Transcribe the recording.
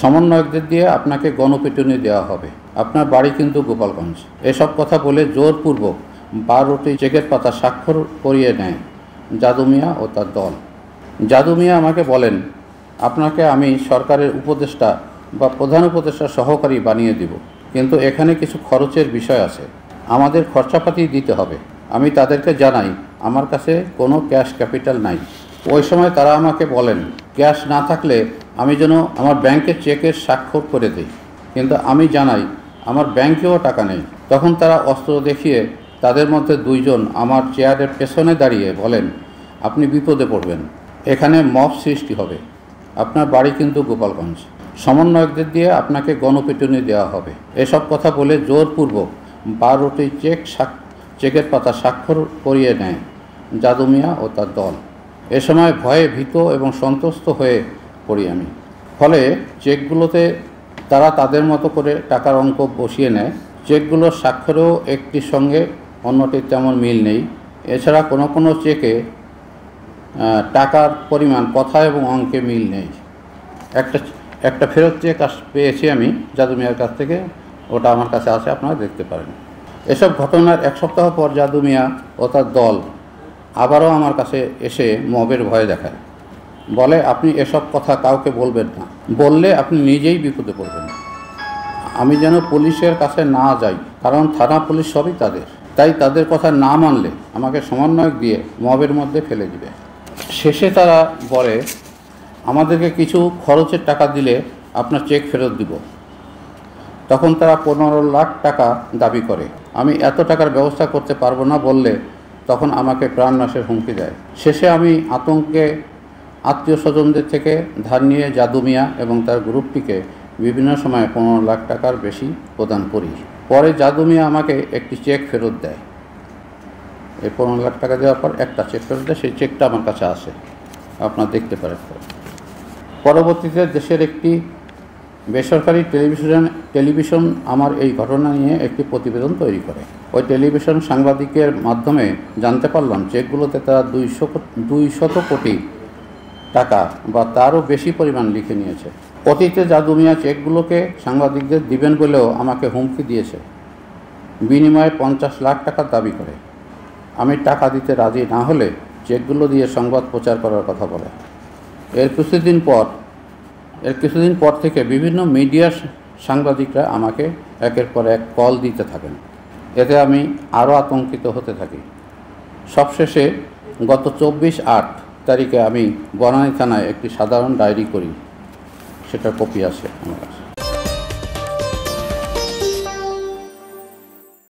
সমন্বয়কদের দিয়ে আপনাকে গণপিটুনি দেওয়া হবে। আপনার বাড়ি কিন্তু গোপালগঞ্জ। এসব কথা বলে জোরপূর্বক 12টি চেকের পাতা স্বাক্ষর করিয়ে নেয় জাদু মিয়া ও তার দল। জাদু মিয়া আমাকে বলেন, আপনাকে আমি সরকারের উপদেষ্টা বা প্রধান উপদেষ্টা সহকারী বানিয়ে দেব, কিন্তু এখানে কিছু খরচের বিষয় আছে, আমাদের খরচাপাতি দিতে হবে। আমি তাদেরকে জানাই আমার কাছে কোনো ক্যাশ ক্যাপিটাল নাই। ওই সময় তারা আমাকে বলেন ক্যাশ না থাকলে আমি যেন আমার ব্যাংকের চেকের স্বাক্ষর করে দিই, কিন্তু আমি জানাই আমার ব্যাংকেও টাকা নেই। তখন তারা অস্ত্র দেখিয়ে তাদের মধ্যে দুইজন আমার চেয়ারের পেছনে দাঁড়িয়ে বলেন, আপনি বিপদে পড়বেন, এখানে মব সৃষ্টি হবে, আপনার বাড়ি কিন্তু গোপালগঞ্জ। সমন্বয়কদের দিয়ে আপনাকে গণপিটুনি দেওয়া হবে। এসব কথা বলে জোরপূর্বক 12টি চেকের পাতা স্বাক্ষর করিয়ে নেয় জাদু মিয়া ও তার দল। এ সময় ভয়ে ভীত এবং সন্ত্রস্ত হয়ে পড়ি আমি। ফলে চেকগুলোতে তারা তাদের মতো করে টাকার অঙ্ক বসিয়ে নেয়। চেকগুলোর স্বাক্ষরেও একটির সঙ্গে অন্যটির তেমন মিল নেই। এছাড়া কোনো কোনো চেকে টাকার পরিমাণ কথা এবং অঙ্কে মিল নেই। একটা ফেরত চেক পেয়েছি আমি জাদু মিয়ার কাছ থেকে, ওটা আমার কাছে আছে, আপনারা দেখতে পারেন। এসব ঘটনার এক সপ্তাহ পর জাদু মিয়া ও তার দল আবারও আমার কাছে এসে মবের ভয় দেখায়। বলে, আপনি এসব কথা কাউকে বলবেন না, বললে আপনি নিজেই বিপদে পড়বেন। আমি যেন পুলিশের কাছে না যাই, কারণ থানা পুলিশ সবই তাদের, তাই তাদের কথা না মানলে আমাকে সমন্বয়ক দিয়ে মবের মধ্যে ফেলে দিবে। শেষে তারা বলে, আমাদেরকে কিছু খরচের টাকা দিলে আপনার চেক ফেরত দিব। তখন তারা 15 লাখ টাকা দাবি করে। আমি এত টাকার ব্যবস্থা করতে পারবো না বললে তখন আমাকে প্রাণনাশের হুমকি দেয়। শেষে আমি আতঙ্কে আত্মীয় স্বজনদের থেকে ধার নিয়ে জাদু মিয়া এবং তার গ্রুপটিকে বিভিন্ন সময়ে 15 লাখ টাকার বেশি প্রদান করি। পরে জাদু মিয়া আমাকে একটি চেক ফেরত দেয়। এই 15 লাখ টাকা দেওয়ার পর একটা চেক ফেরত দেয়, সেই চেকটা আমার কাছে আসে, আপনারা দেখতে পারেন। পরবর্তীতে দেশের একটি বেসরকারি টেলিভিশন আমার এই ঘটনা নিয়ে একটি প্রতিবেদন তৈরি করে। ওই টেলিভিশন সাংবাদিকের মাধ্যমে জানতে পারলাম চেকগুলোতে তারা 200 কোটি টাকা বা তারও বেশি পরিমাণ লিখে নিয়েছে। অতীতে জাদু মিয়া চেকগুলোকে সাংবাদিকদের দিবেন বলেও আমাকে হুমকি দিয়েছে। বিনিময়ে 50 লাখ টাকা দাবি করে। আমি টাকা দিতে রাজি না হলে চেকগুলো দিয়ে সংবাদ প্রচার করার কথা বলে। এর কিছুদিন পর থেকে বিভিন্ন মিডিয়ার সাংবাদিকরা আমাকে একের পর এক কল দিতে থাকেন। এতে আমি আরও আতঙ্কিত হতে থাকি। সবশেষে গত 24/8 তারিখে আমি বনানী থানায় একটি সাধারণ ডায়েরি করি, সেটার কপি আছে আমার কাছে।